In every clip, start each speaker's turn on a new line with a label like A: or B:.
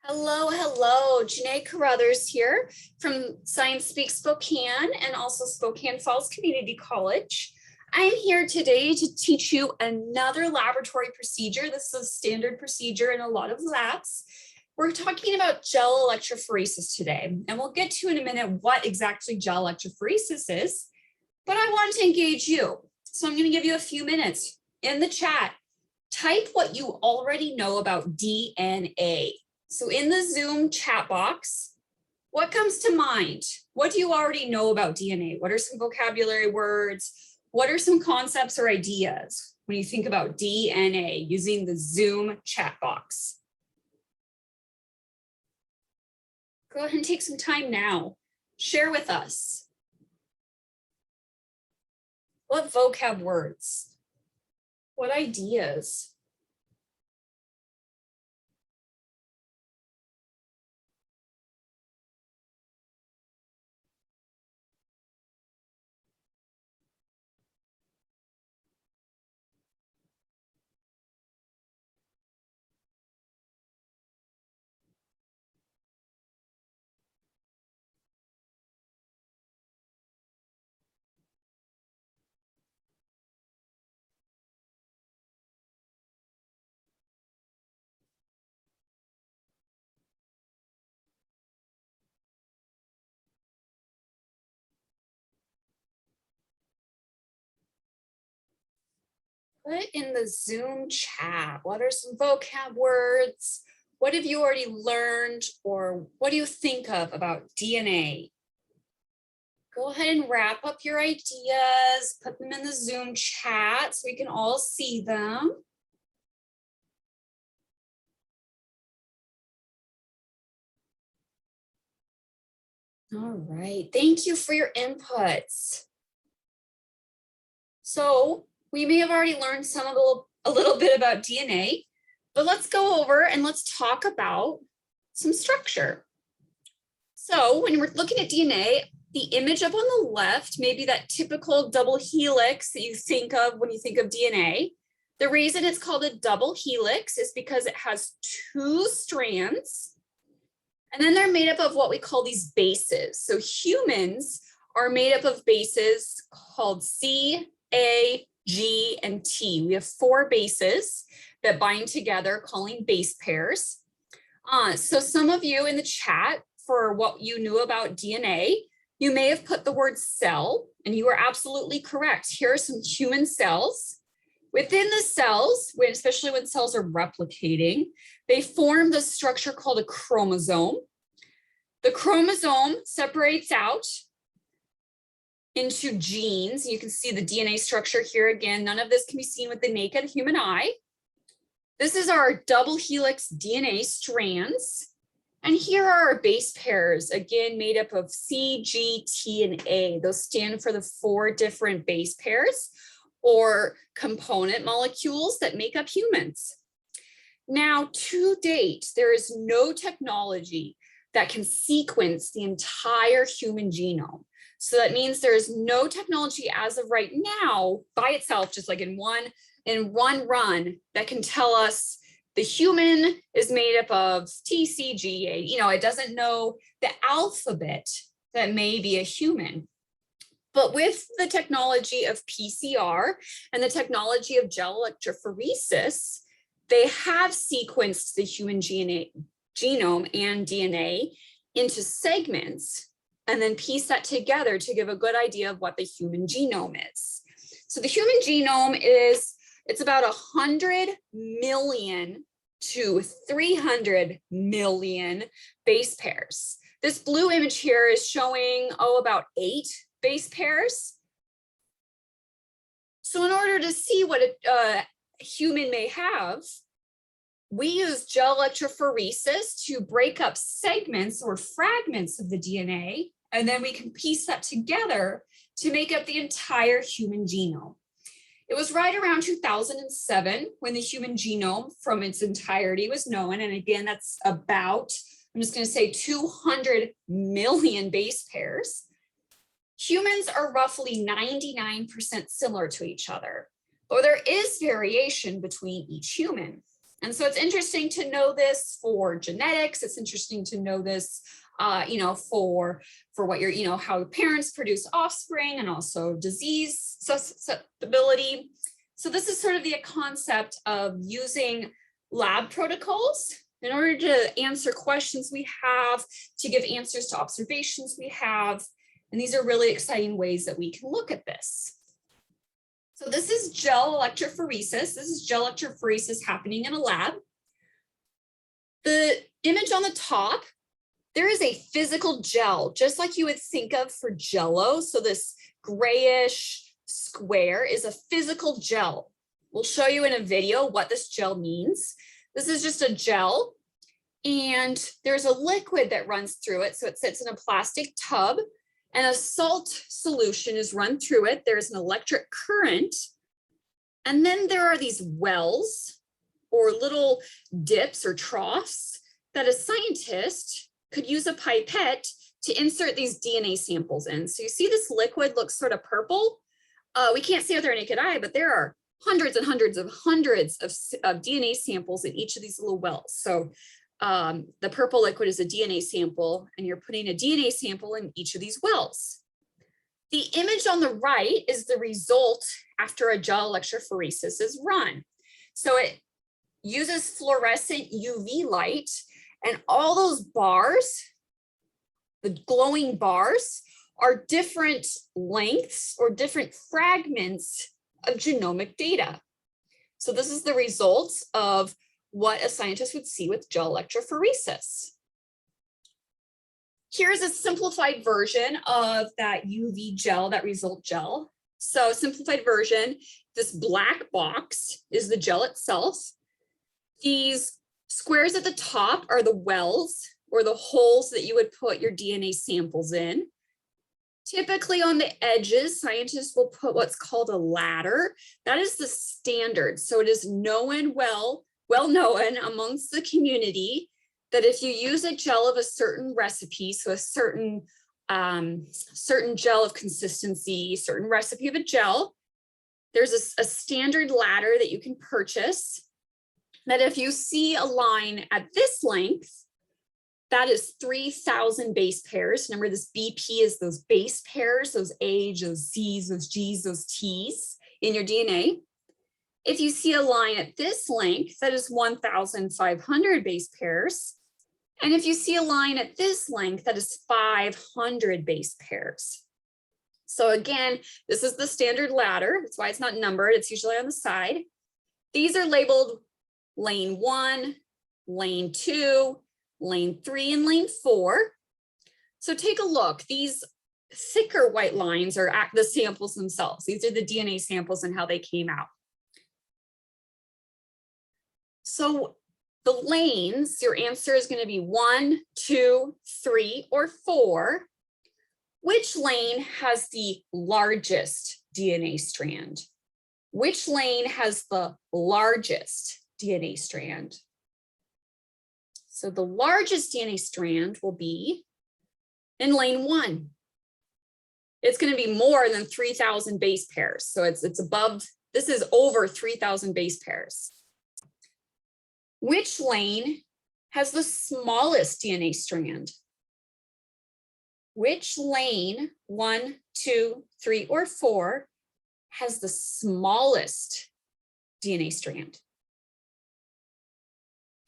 A: Hello, hello. Janae Carruthers here from Science Speak Spokane and also Spokane Falls Community College. I'm here today to teach you another laboratory procedure. This is a standard procedure in a lot of labs. We're talking about gel electrophoresis today, and we'll get to in a minute what exactly gel electrophoresis is, but I want to engage you. So I'm going to give you a few minutes in the chat. Type what you already know about DNA. So in the Zoom chat box, what comes to mind? What do you already know about DNA? What are some vocabulary words? What are some concepts or ideas when you think about DNA using the Zoom chat box? Go ahead and take some time now. Share with us. What vocab words? What ideas? Put in the Zoom chat. What are some vocab words? What have you already learned, or what do you think of about DNA? Go ahead and wrap up your ideas, put them in the Zoom chat so we can all see them. All right, thank you for your inputs. So we may have already learned a little bit about DNA, but let's go over and let's talk about some structure. So when we're looking at DNA, the image up on the left may be that typical double helix that you think of when you think of DNA. The reason it's called a double helix is because it has two strands, and then they're made up of what we call these bases. So humans are made up of bases called C, A, G, and T. We have four bases that bind together, calling base pairs. So some of you in the chat, for what you knew about DNA, you may have put the word cell, and you are absolutely correct. Here are some human cells. Within the cells, especially when cells are replicating, they form the structure called a chromosome. The chromosome separates out into genes. You can see the DNA structure here again. None of this can be seen with the naked human eye. This is our double helix DNA strands. And here are our base pairs, again, made up of C, G, T, and A. Those stand for the four different base pairs or component molecules that make up humans. Now, to date, there is no technology that can sequence the entire human genome. So that means there is no technology as of right now by itself, just like in one run, that can tell us the human is made up of T, C, G, A. You know, it doesn't know the alphabet that may be a human. But with the technology of PCR and the technology of gel electrophoresis, they have sequenced the human genome and DNA into segments and then piece that together to give a good idea of what the human genome is. So the human genome it's about 100 million to 300 million base pairs. This blue image here is showing, about 8 base pairs. So in order to see what a human may have, we use gel electrophoresis to break up segments or fragments of the DNA, and then we can piece that together to make up the entire human genome. It was right around 2007 when the human genome from its entirety was known. And again, that's about, I'm just going to say 200 million base pairs. Humans are roughly 99% similar to each other, but there is variation between each human. And so it's interesting to know this for genetics. It's interesting to know this, for what you're, how parents produce offspring and also disease susceptibility. So this is sort of the concept of using lab protocols in order to answer questions we have, to give answers to observations we have. And these are really exciting ways that we can look at this. So this is gel electrophoresis. This is gel electrophoresis happening in a lab. The image on the top, there is a physical gel, just like you would think of for Jell-O. So this grayish square is a physical gel. We'll show you in a video what this gel means. This is just a gel, and there's a liquid that runs through it. So it sits in a plastic tub, and a salt solution is run through it. There's an electric current. And then there are these wells or little dips or troughs that a scientist could use a pipette to insert these DNA samples in. So you see this liquid looks sort of purple. We can't see with our naked eye, but there are hundreds and hundreds of DNA samples in each of these little wells. So the purple liquid is a DNA sample, and you're putting a DNA sample in each of these wells. The image on the right is the result after a gel electrophoresis is run. So it uses fluorescent UV light, and all those bars, the glowing bars, are different lengths or different fragments of genomic data. So this is the results of what a scientist would see with gel electrophoresis. Here's a simplified version of that UV gel, that result gel. So simplified version, this black box is the gel itself. These squares at the top are the wells or the holes that you would put your DNA samples in. Typically on the edges, scientists will put what's called a ladder. That is the standard. So it is well known amongst the community that if you use a gel of a certain recipe, so a certain gel of consistency, certain recipe of a gel, there's a standard ladder that you can purchase, that if you see a line at this length, that is 3,000 base pairs. Remember, this BP is those base pairs, those A's, those Z's, those G's, those T's in your DNA. If you see a line at this length, that is 1,500 base pairs. And if you see a line at this length, that is 500 base pairs. So again, this is the standard ladder. That's why it's not numbered. It's usually on the side. These are labeled lane 1, lane 2, lane 3, and lane 4. So take a look. These thicker white lines are the samples themselves. These are the DNA samples and how they came out. So the lanes, your answer is going to be 1, 2, 3, or 4. Which lane has the largest DNA strand? Which lane has the largest DNA strand? So the largest DNA strand will be in lane 1. It's going to be more than 3,000 base pairs. So it's above, this is over 3,000 base pairs. Which lane has the smallest DNA strand? Which lane, 1, 2, 3, or 4, has the smallest DNA strand?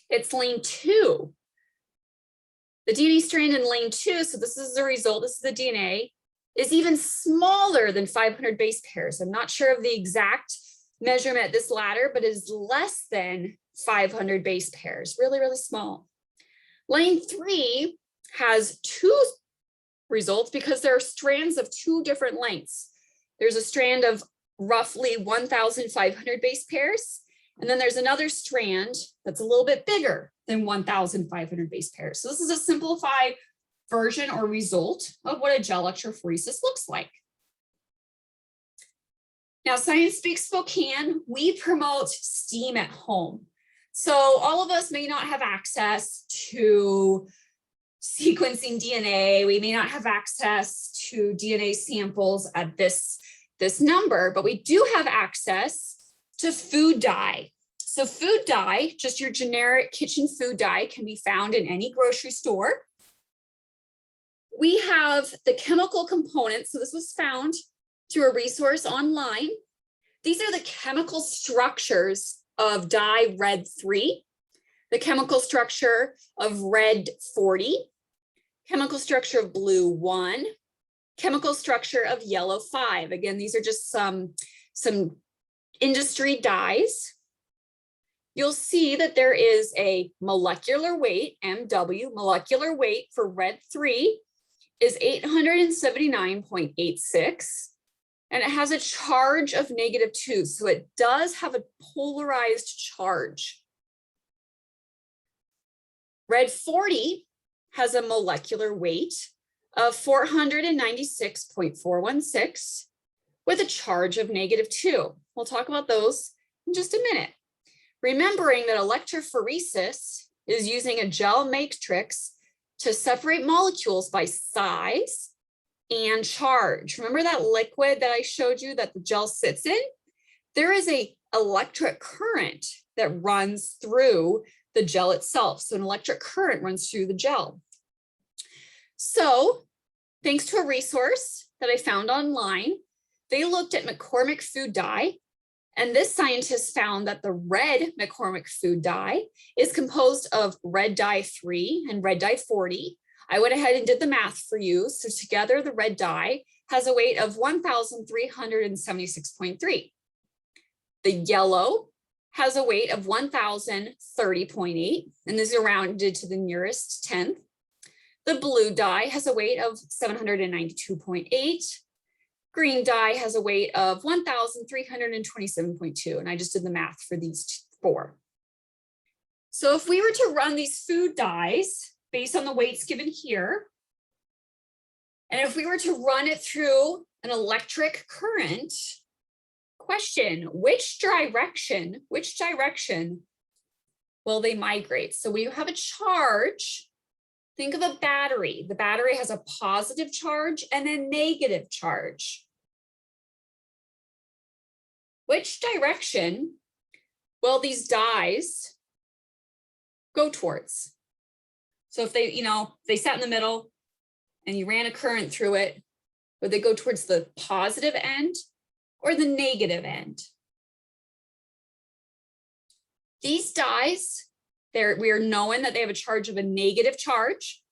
A: It's lane 2. The DNA strand in lane 2, so this is the result, this is the DNA, is even smaller than 500 base pairs. I'm not sure of the exact measurement at this ladder, but it is less than 500 base pairs, really, really small. Lane 3 has 2 results because there are strands of 2 different lengths. There's a strand of roughly 1,500 base pairs, and then there's another strand that's a little bit bigger than 1,500 base pairs. So this is a simplified version or result of what a gel electrophoresis looks like. Now, Science Speak Spokane, we promote STEAM at home. So all of us may not have access to sequencing DNA. We may not have access to DNA samples at this number, but we do have access to food dye. So food dye, just your generic kitchen food dye, can be found in any grocery store. We have the chemical components. So this was found through a resource online. These are the chemical structures of dye red 3, the chemical structure of red 40, chemical structure of blue 1, chemical structure of yellow 5. Again, these are just some industry dyes. You'll see that there is a molecular weight, MW, molecular weight for red 3 is 879.86, and it has a charge of -2, so it does have a polarized charge. Red 40 has a molecular weight of 496.416 with a charge of -2. We'll talk about those in just a minute. Remembering that electrophoresis is using a gel matrix to separate molecules by size and charge. Remember that liquid that I showed you that the gel sits in? There is an electric current that runs through the gel itself. So an electric current runs through the gel. So thanks to a resource that I found online, they looked at McCormick food dye. And this scientist found that the red McCormick food dye is composed of red dye 3 and red dye 40. I went ahead and did the math for you. So together, the red dye has a weight of 1,376.3. The yellow has a weight of 1,030.8, and this is rounded to the nearest tenth. The blue dye has a weight of 792.8. Green dye has a weight of 1,327.2, and I just did the math for these 4. So if we were to run these food dyes based on the weights given here, and if we were to run it through an electric current, question, which direction will they migrate? So we have a charge. Think of a battery. The battery has a positive charge and a negative charge. Which direction will these dyes go towards? So if they, they sat in the middle and you ran a current through it, would they go towards the positive end or the negative end? These dyes, we are knowing that they have a charge of a negative charge.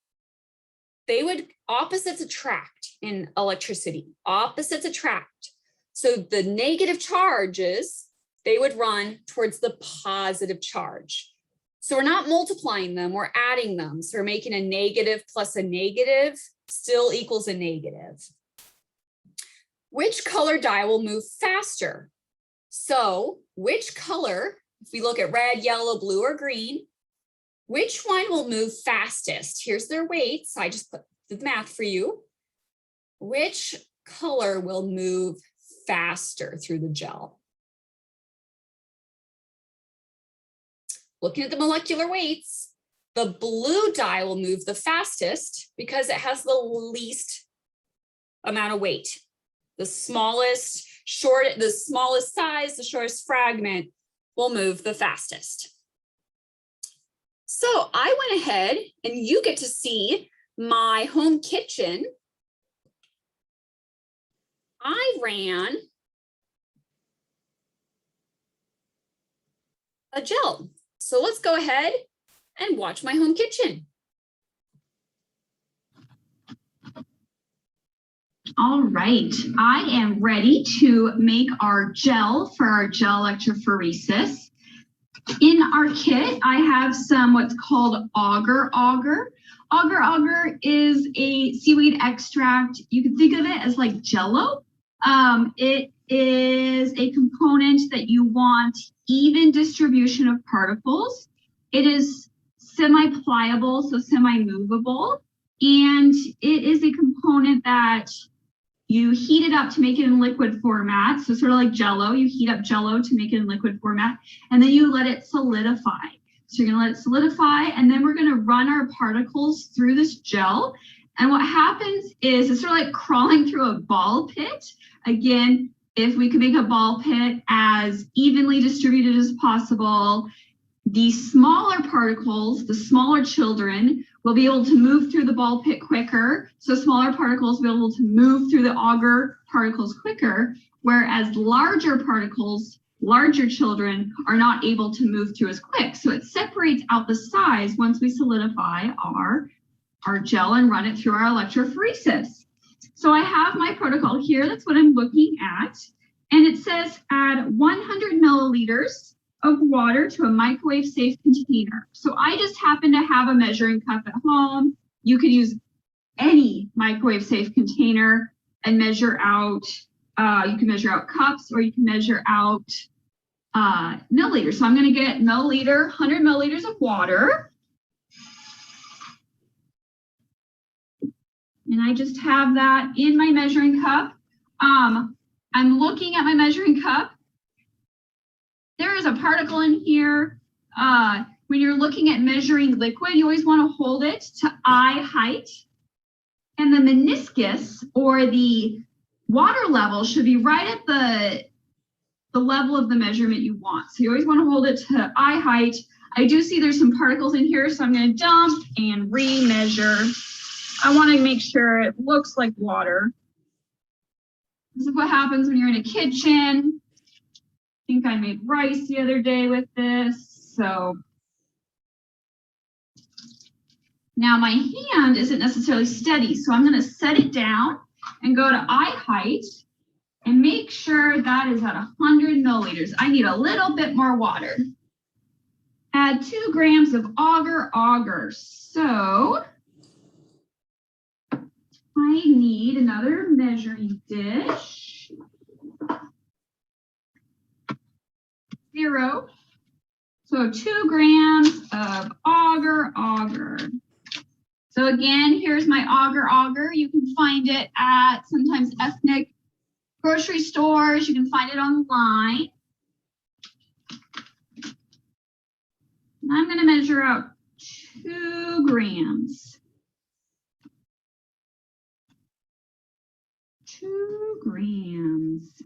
A: Opposites attract in electricity. Opposites attract. So the negative charges, they would run towards the positive charge. So we're not multiplying them, we're adding them. So we're making a negative plus a negative still equals a negative. Which color dye will move faster? So which color, if we look at red, yellow, blue, or green, which one will move fastest? Here's their weights. I just put the math for you. Which color will move faster through the gel? Looking at the molecular weights, the blue dye will move the fastest because it has the least amount of weight. The smallest size, the shortest fragment will move the fastest. So I went ahead and you get to see my home kitchen. I ran a gel. So let's go ahead and watch my home kitchen.
B: All right, I am ready to make our gel for our gel electrophoresis. In our kit, I have some what's called agar agar. Agar agar is a seaweed extract. You can think of it as like Jell-O. It is a component that you want even distribution of particles. It is semi-pliable, so semi-movable, and it is a component that you heat it up to make it in liquid format. So sort of like Jell-O, you heat up Jell-O to make it in liquid format, and then you let it solidify. So you're gonna let it solidify, and then we're gonna run our particles through this gel. And what happens is it's sort of like crawling through a ball pit. Again, if we could make a ball pit as evenly distributed as possible, the smaller particles, the smaller children, will be able to move through the ball pit quicker. So smaller particles will be able to move through the agar particles quicker, whereas larger particles, larger children, are not able to move through as quick. So it separates out the size once we solidify our gel and run it through our electrophoresis. So I have my protocol here. That's what I'm looking at. And it says add 100 milliliters of water to a microwave safe container. So I just happen to have a measuring cup at home. You could use any microwave safe container and measure out, you can measure out cups, or you can measure out milliliters. So I'm going to get 100 milliliters of water. And I just have that in my measuring cup. I'm looking at my measuring cup. There is a particle in here. When you're looking at measuring liquid, you always want to hold it to eye height. And the meniscus, or the water level, should be right at the level of the measurement you want. So you always want to hold it to eye height. I do see there's some particles in here, so I'm going to dump and re-measure. I want to make sure it looks like water. This is what happens when you're in a kitchen. I think I made rice the other day with this. So now my hand isn't necessarily steady, so I'm going to set it down and go to eye height and make sure that is at 100 milliliters. I need a little bit more water. Add 2 grams of agar. So I need another measuring dish. 0. So 2 grams of agar. So again, here's my agar. You can find it at sometimes ethnic grocery stores. You can find it online. And I'm going to measure out 2 grams. 2 grams.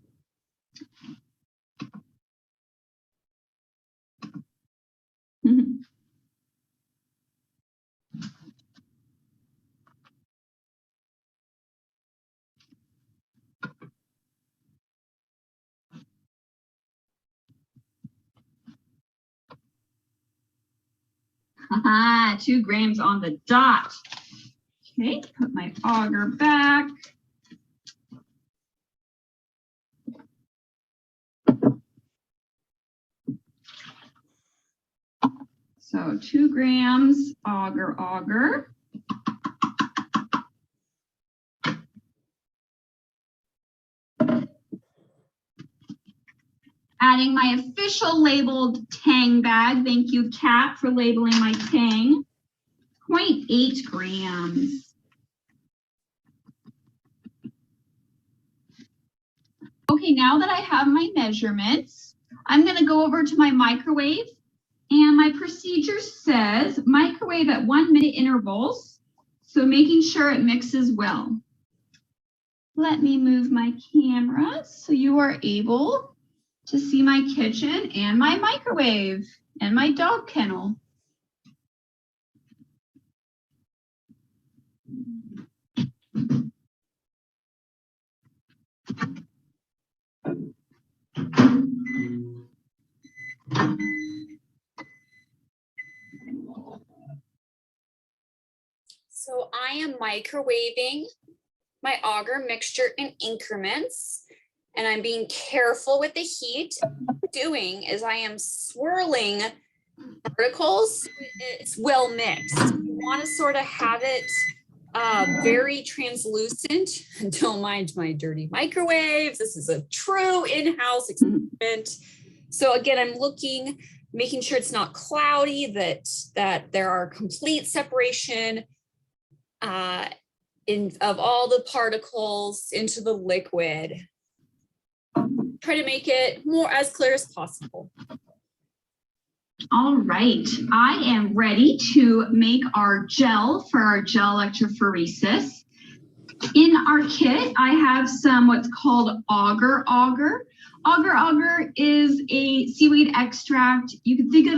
B: Haha, 2 grams on the dot. Okay, put my agar back. So 2 grams agar. Adding my official labeled Tang bag. Thank you, Kat, for labeling my Tang. 0.8 grams. Okay, now that I have my measurements, I'm going to go over to my microwave. And my procedure says microwave at 1-minute intervals. So making sure it mixes well. Let me move my camera so you are able to see my kitchen and my microwave and my dog kennel.
A: So I am microwaving my agar mixture in increments, and I'm being careful with the heat. What I'm doing is I am swirling particles. It's well mixed. You want to sort of have it very translucent. Don't mind my dirty microwave. This is a true in-house experiment. So again, I'm looking, making sure it's not cloudy, that there are complete separation of all the particles into the liquid. Try to make it more as clear as possible.
B: All right, I am ready to make our gel for our gel electrophoresis. In our kit, I have some what's called auger. Auger is a seaweed extract. You can think of